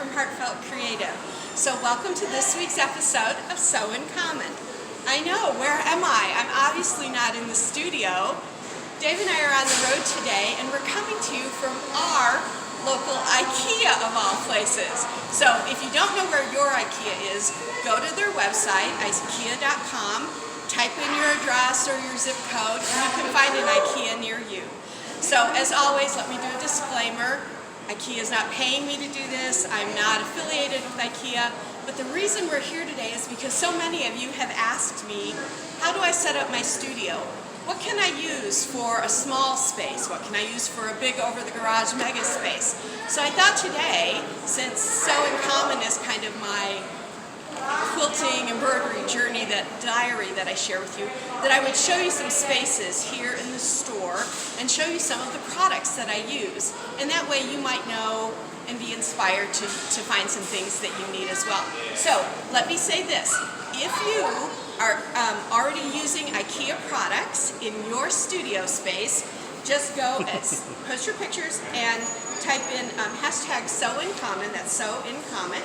from Heartfelt Creative. So welcome to this week's episode of So in Common. I know, where am I? I'm obviously not in the studio. Dave and I are on the road today and we're coming to you from our local IKEA of all places. So if you don't know where your IKEA is, go to their website, IKEA.com, type in your address or your zip code and you can find an IKEA near you. So as always, let me do a disclaimer. IKEA is not paying me to do this. I'm not affiliated with IKEA. But the reason we're here today is because so many of you have asked me, how do I set up my studio? What can I use for a small space? What can I use for a big over-the-garage mega space? So I thought today, since So in Common is kind of my quilting, embroidery journey, that diary that I share with you, that I would show you some spaces here in the store and show you some of the products that I use. And that way you might know and be inspired to find some things that you need as well. So let me say this, if you are already using IKEA products in your studio space, just go and post your pictures and type in hashtag So in Common, that's So in Common,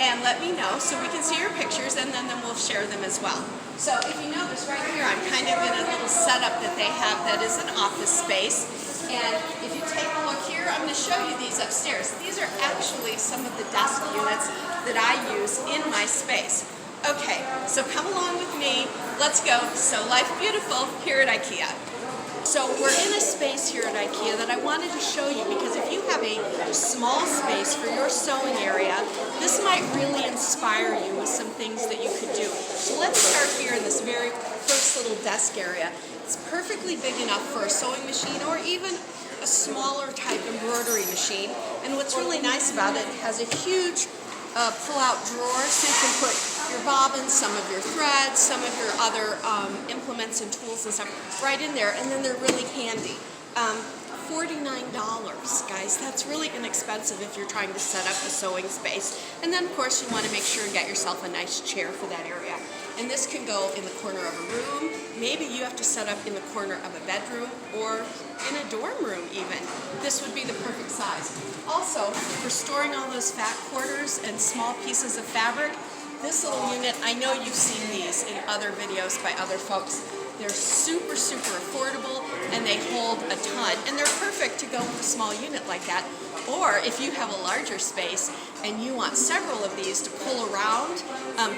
and let me know so we can see your pictures and then we'll share them as well. So if you notice right here, I'm kind of in a little setup that they have that is an office space. And if you take a look here, I'm going to show you these upstairs. These are actually some of the desk units that I use in my space. Okay, so come along with me. Let's go So Life Beautiful here at IKEA. So we're in a space here at IKEA that I wanted to show you because if you have a small space for your sewing area, this might really inspire you with some things that you could do. So let's start here in this very first little desk area. It's perfectly big enough for a sewing machine or even a smaller type embroidery machine. And what's really nice about it, it has a huge pull-out drawer so you can put your bobbins, some of your threads, some of your other implements and tools and stuff right in there, and then they're really handy. $49, guys, that's really inexpensive if you're trying to set up a sewing space. And then of course you want to make sure and get yourself a nice chair for that area. And this can go in the corner of a room. Maybe you have to set up in the corner of a bedroom or in a dorm room even. This would be the perfect size. Also, for storing all those fat quarters and small pieces of fabric, this little unit, I know you've seen these in other videos by other folks. They're super, super affordable and they hold a ton. And they're perfect to go with a small unit like that. Or if you have a larger space and you want several of these to pull around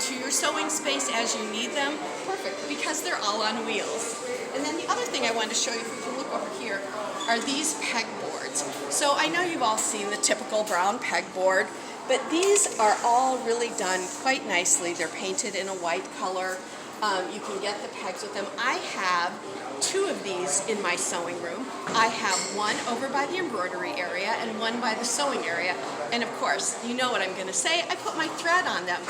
to your sewing space as you need them, perfect, because they're all on wheels. And then the other thing I wanted to show you, if you look over here, are these pegboards. So I know you've all seen the typical brown pegboard, but these are all really done quite nicely. They're painted in a white color. You can get the pegs with them. I have two of these in my sewing room. I have one over by the embroidery area and one by the sewing area. And of course, you know what I'm going to say, I put my thread on them.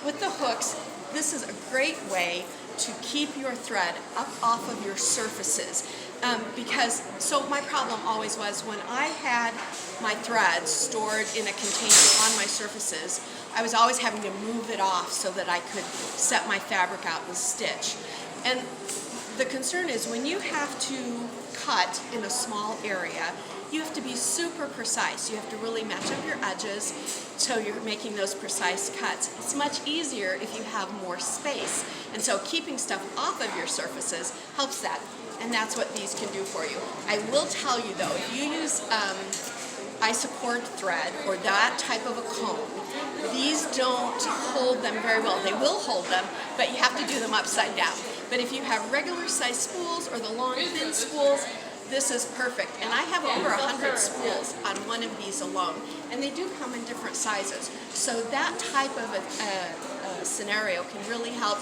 With the hooks, this is a great way to keep your thread up off of your surfaces. So my problem always was when I had my threads stored in a container on my surfaces, I was always having to move it off so that I could set my fabric out and stitch. And the concern is when you have to cut in a small area, you have to be super precise. You have to really match up your edges so you're making those precise cuts. It's much easier if you have more space. And so keeping stuff off of your surfaces helps that. And that's what these can do for you. I will tell you though, if you use I-support thread or that type of a comb, these don't hold them very well. They will hold them, but you have to do them upside down. But if you have regular size spools or the long thin spools, this is perfect. And I have over 100 spools on one of these alone. And they do come in different sizes. So that type of a scenario can really help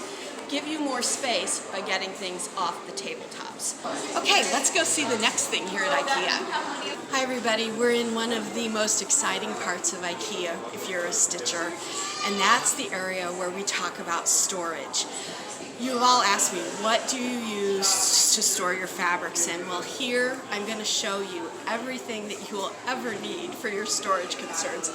give you more space by getting things off the tabletops. Okay, let's go see the next thing here at IKEA. Hi everybody, we're in one of the most exciting parts of IKEA if you're a stitcher, and that's the area where we talk about storage. You've all asked me, what do you use to store your fabrics in? Well, here I'm going to show you everything that you will ever need for your storage concerns.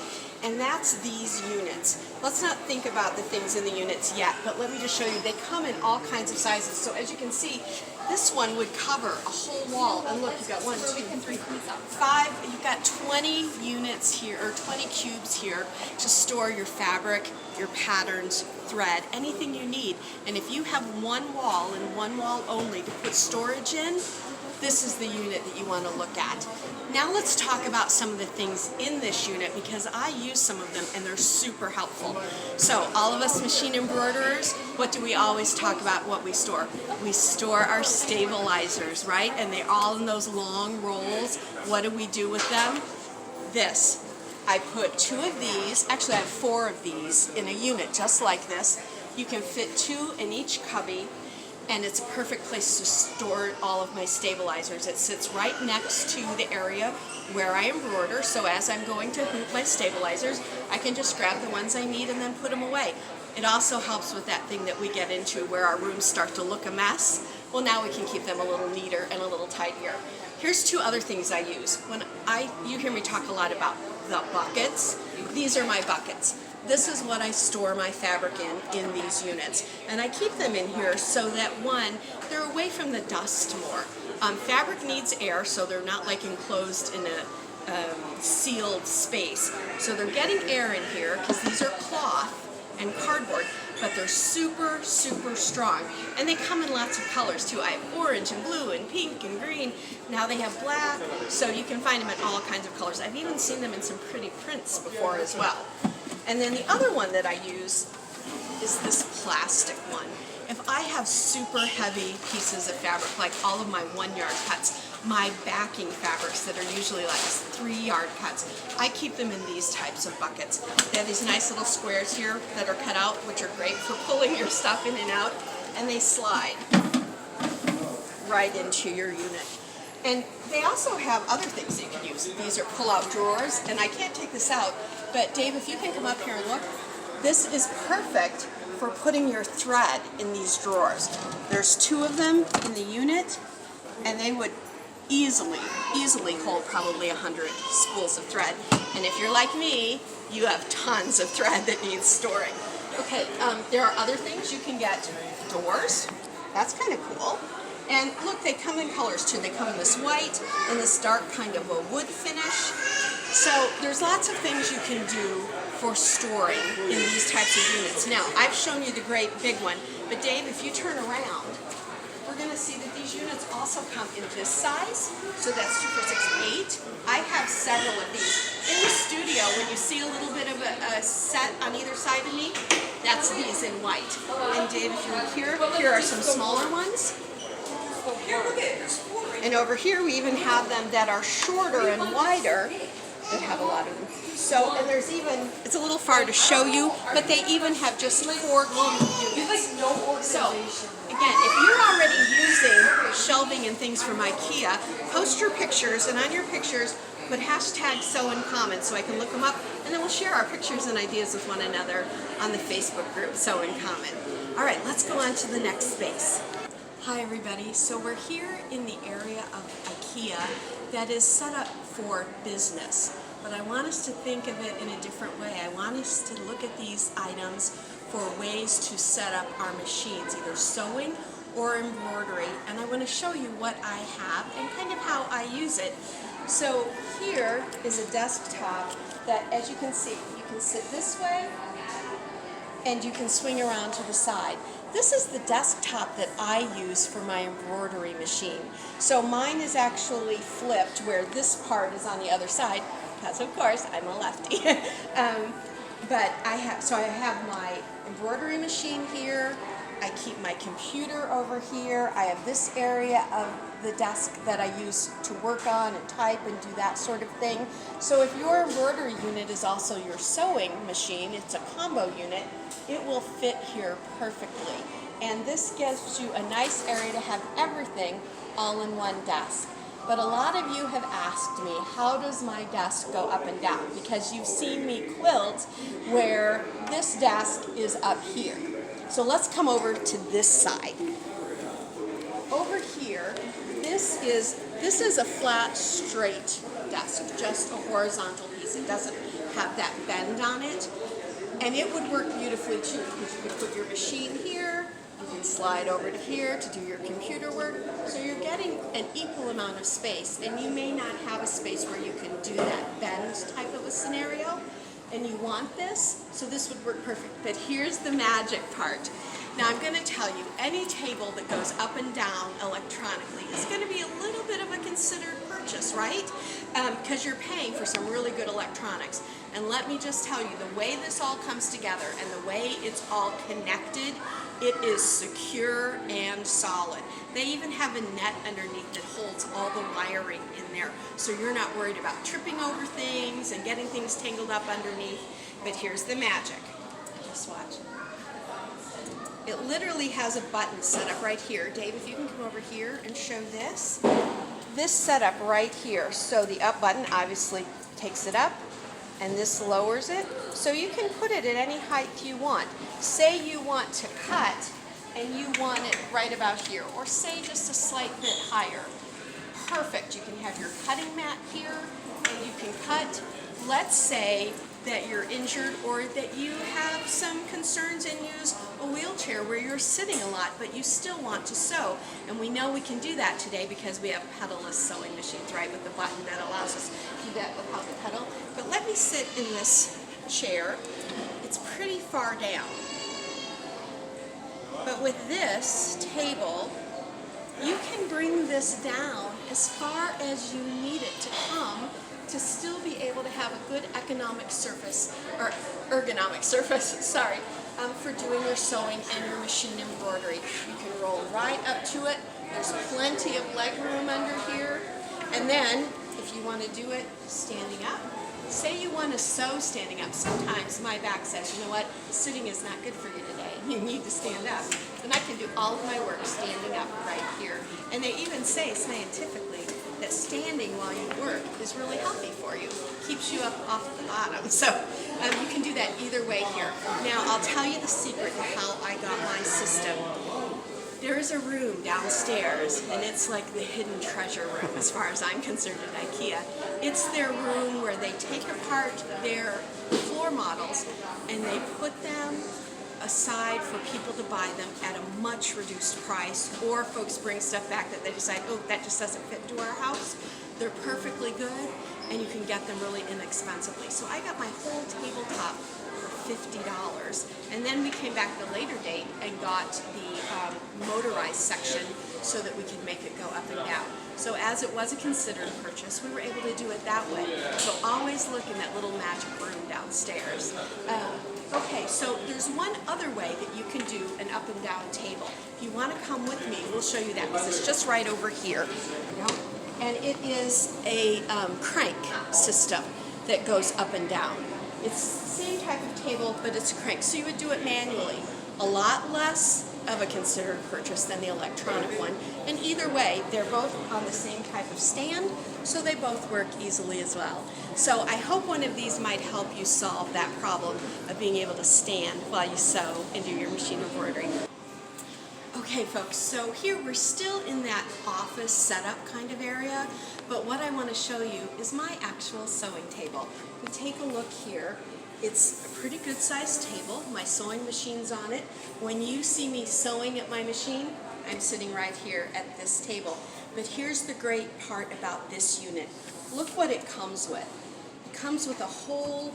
and that's these units. Let's not think about the things in the units yet, but let me just show you. They come in all kinds of sizes. So as you can see, this one would cover a whole wall. And look, you've got 1, 2, 3, 5. You've got 20 units here, or 20 cubes here to store your fabric, your patterns, thread, anything you need. And if you have one wall and one wall only to put storage in, this is the unit that you want to look at. Now let's talk about some of the things in this unit, because I use some of them and they're super helpful. So all of us machine embroiderers, what do we always talk about what we store? We store our stabilizers, right? And they're all in those long rolls. What do we do with them? This. I put 2 of these, actually I have 4 of these in a unit just like this. You can fit 2 in each cubby, and it's a perfect place to store all of my stabilizers. It sits right next to the area where I embroider, so as I'm going to hoop my stabilizers, I can just grab the ones I need and then put them away. It also helps with that thing that we get into where our rooms start to look a mess. Well, now we can keep them a little neater and a little tidier. Here's 2 other things I use. You hear me talk a lot about the buckets. These are my buckets. This is what I store my fabric in these units. And I keep them in here so that, one, they're away from the dust more. Fabric needs air, so they're not like enclosed in a sealed space. So they're getting air in here because these are cloth and cardboard, but they're super, super strong. And they come in lots of colors too. I have orange and blue and pink and green. Now they have black, so you can find them in all kinds of colors. I've even seen them in some pretty prints before as well. And then the other one that I use is this plastic one. If I have super heavy pieces of fabric, like all of my 1-yard cuts, my backing fabrics that are usually like 3-yard cuts, I keep them in these types of buckets. They have these nice little squares here that are cut out, which are great for pulling your stuff in and out, and they slide right into your unit. And they also have other things that you can use. These are pull-out drawers, and I can't take this out, but Dave, if you can come up here and look, this is perfect for putting your thread in these drawers. There's 2 of them in the unit, and they would easily hold probably 100 spools of thread. And if you're like me, you have tons of thread that needs storing. Okay, there are other things. You can get doors. That's kind of cool. And look, they come in colors too. They come in this white and this dark kind of a wood finish. So there's lots of things you can do for storing in these types of units. Now, I've shown you the great big one, but Dave, if you turn around, we're going to see that these units also come in this size. So that's 2, 4, 6, 8. I have several of these. In the studio, when you see a little bit of a set on either side of me, that's these in white. And Dave, if you look here are some smaller ones. And over here we even have them that are shorter and wider that have a lot of them. So, and there's even, it's a little far to show you, but they even have just 4 cube units. So, again, if you're already using shelving and things from IKEA, post your pictures, and on your pictures, put hashtag Sew in Common so I can look them up, and then we'll share our pictures and ideas with one another on the Facebook group Sew in Common. All right, let's go on to the next space. Hi everybody, so we're here in the area of IKEA that is set up for business, but I want us to think of it in a different way. I want us to look at these items for ways to set up our machines, either sewing or embroidery, and I want to show you what I have and kind of how I use it. So here is a desktop that, as you can see, you can sit this way and you can swing around to the side. This is the desktop that I use for my embroidery machine. So mine is actually flipped where this part is on the other side, because of course I'm a lefty. But I have my embroidery machine here. I keep my computer over here. I have this area of the desk that I use to work on and type and do that sort of thing. So if your embroidery unit is also your sewing machine, it's a combo unit, it will fit here perfectly. And this gives you a nice area to have everything all in one desk. But a lot of you have asked me, how does my desk go up and down? Because you've seen me quilt where this desk is up here. So let's come over to this side. Over here, this is a flat, straight desk, just a horizontal piece. It doesn't have that bend on it. And it would work beautifully too, because you could put your machine here, you can slide over to here to do your computer work. So you're getting an equal amount of space, and you may not have a space where you can do that bend type of a scenario, and you want this, so this would work perfect. But here's the magic part. Now I'm going to tell you, any table that goes up and down electronically is going to be a little bit of a considered purchase, right? Because you're paying for some really good electronics. And let me just tell you, the way this all comes together and the way it's all connected, it is secure and solid. They even have a net underneath that holds all the wiring in there, so you're not worried about tripping over things and getting things tangled up underneath. But here's the magic. Just watch. It literally has a button set up right here. Dave, if you can come over here and show this. This set up right here. So the up button obviously takes it up, and this lowers it. So you can put it at any height you want. Say you want to cut, and you want it right about here, or say just a slight bit higher. Perfect. You can have your cutting mat here, and you can cut. Let's say that you're injured, or that you have some concerns and use a wheelchair where you're sitting a lot, but you still want to sew. And we know we can do that today because we have pedal-less sewing machines, right, with the button that allows us to do that without the pedal. But let me sit in this chair. It's pretty far down. But with this table, you can bring this down as far as you need it to come, to still be able to have a good ergonomic surface, sorry, for doing your sewing and your machine embroidery. You can roll right up to it. There's plenty of leg room under here. And then, if you want to do it standing up, say you want to sew standing up. Sometimes my back says, you know what, sitting is not good for you today. You need to stand up. And I can do all of my work standing up right here. And they even say scientifically that standing while you work is really healthy for you. Keeps you up off the bottom. So you can do that either way here. Now I'll tell you the secret to how I got my system. There is a room downstairs, and it's like the hidden treasure room as far as I'm concerned at IKEA. It's their room where they take apart their floor models and they put them aside for people to buy them at a much reduced price, or folks bring stuff back that they decide, oh, that just doesn't fit into our house. They're perfectly good, and you can get them really inexpensively. So I got my whole tabletop for $50, and then we came back at a later date and got the motorized section so that we could make it go up and down. So as it was a considered purchase, we were able to do it that way. So always look in that little magic room downstairs. Okay, so there's one other way that you can do an up and down table. If you want to come with me, we'll show you that, because it's just right over here. And it is a crank system that goes up and down. It's the same type of table, but it's a crank. So you would do it manually. A lot less of a considered purchase than the electronic one. And either way, they're both on the same type of stand, so they both work easily as well. So I hope one of these might help you solve that problem of being able to stand while you sew and do your machine embroidery. Okay folks, so here we're still in that office setup kind of area, but what I want to show you is my actual sewing table. We take a look here. It's a pretty good sized table. My sewing machine's on it. When you see me sewing at my machine, I'm sitting right here at this table. But here's the great part about this unit. Look what it comes with. It comes with a whole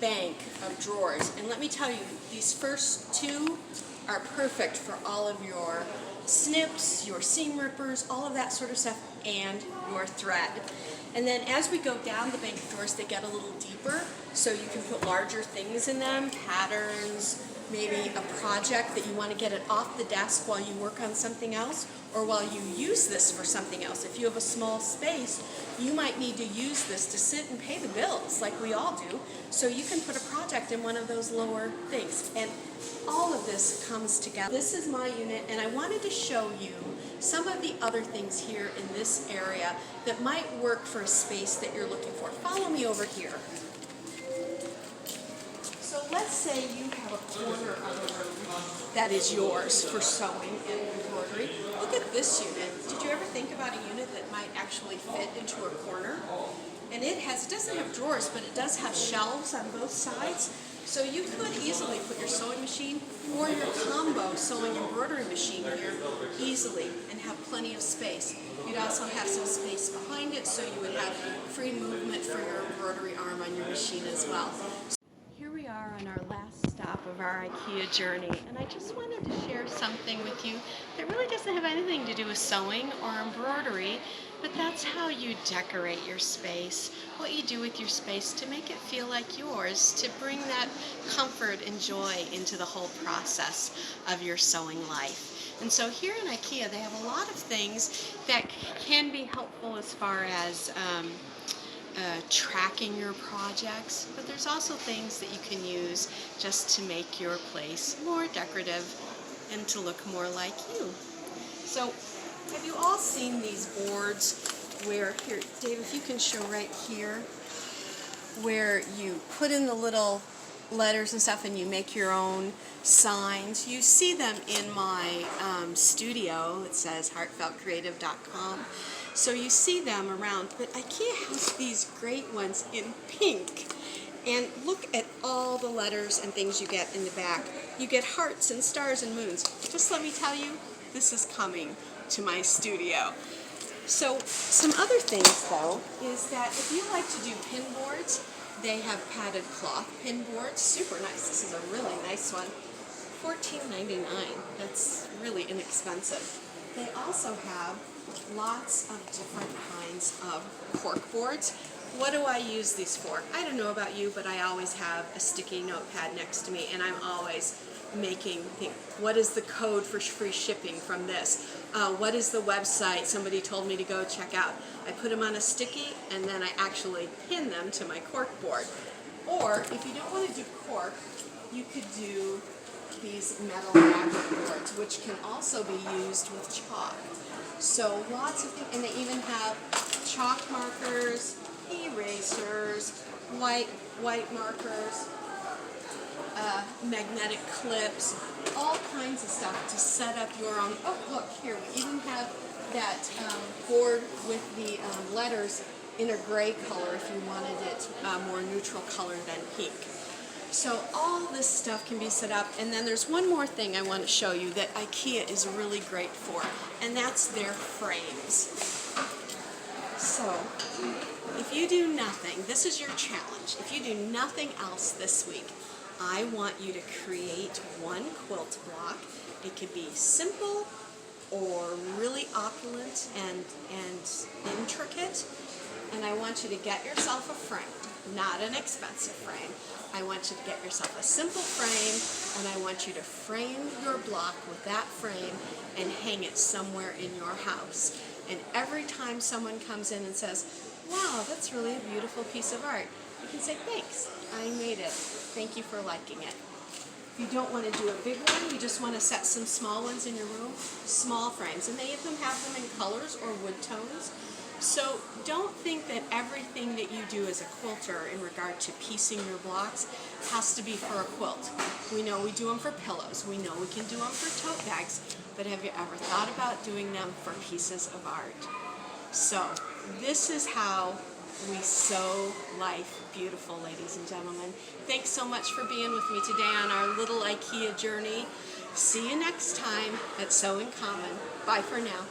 bank of drawers. And let me tell you, these first two are perfect for all of your snips, your seam rippers, all of that sort of stuff, and your thread. And then as we go down the bank of drawers, they get a little deeper, so you can put larger things in them, patterns, maybe a project that you want to get it off the desk while you work on something else, or while you use this for something else. If you have a small space, you might need to use this to sit and pay the bills, like we all do, so you can put a project in one of those lower things. And all of this comes together. This is my unit, and I wanted to show you some of the other things here in this area that might work for a space that you're looking for. Follow me over here. So let's say you have a corner of the room that is yours for sewing and embroidery. Look at this unit. Did you ever think about a unit that might actually fit into a corner? And it doesn't have drawers, but it does have shelves on both sides. So you could easily put your sewing machine or your combo sewing embroidery machine here easily and have plenty of space. You'd also have some space behind it, so you would have free movement for your embroidery arm on your machine as well. Here we are on our last stop of our IKEA journey, and I just wanted to share something with you that really doesn't have anything to do with sewing or embroidery, but that's how you decorate your space, what you do with your space to make it feel like yours, to bring that comfort and joy into the whole process of your sewing life. And so here in IKEA they have a lot of things that can be helpful as far as tracking your projects, but there's also things that you can use just to make your place more decorative and to look more like you. So have you all seen these boards where, here Dave, if you can show right here, where you put in the little letters and stuff and you make your own signs? You see them in my studio. It says heartfeltcreative.com. So you see them around, but IKEA has these great ones in pink. And look at all the letters and things you get in the back. You get hearts and stars and moons. Just let me tell you, this is coming to my studio. So some other things though is that if you like to do pin boards, they have padded cloth pin boards. Super nice. This is a really nice one. $14.99. That's really inexpensive. They also have lots of different kinds of cork boards. What do I use these for? I don't know about you, but I always have a sticky notepad next to me, and I'm always making things. What is the code for free shipping from this? What is the website somebody told me to go check out? I put them on a sticky, and then I actually pin them to my cork board. Or if you don't want to do cork, you could do these metal fabric boards, which can also be used with chalk. So lots of things, and they even have chalk markers, erasers, white markers, magnetic clips, all kinds of stuff to set up your own. Oh, look here, we even have that board with the letters in a gray color if you wanted it more neutral color than pink. So all this stuff can be set up, and then there's one more thing I want to show you that IKEA is really great for, and that's their frames. So if you do nothing, this is your challenge. If you do nothing else this week, I want you to create one quilt block. It could be simple or really opulent and intricate, and I want you to get yourself a frame, not an expensive frame. I want you to get yourself a simple frame, and I want you to frame your block with that frame and hang it somewhere in your house. And every time someone comes in and says, wow, that's really a beautiful piece of art, you can say, thanks, I made it. Thank you for liking it. If you don't want to do a big one, you just want to set some small ones in your room, small frames. And many of them have them in colors or wood tones. So don't think that everything that you do as a quilter in regard to piecing your blocks has to be for a quilt. We know we do them for pillows. We know we can do them for tote bags. But have you ever thought about doing them for pieces of art? So this is how we sew life beautiful, ladies and gentlemen. Thanks so much for being with me today on our little IKEA journey. See you next time at Sew in Common. Bye for now.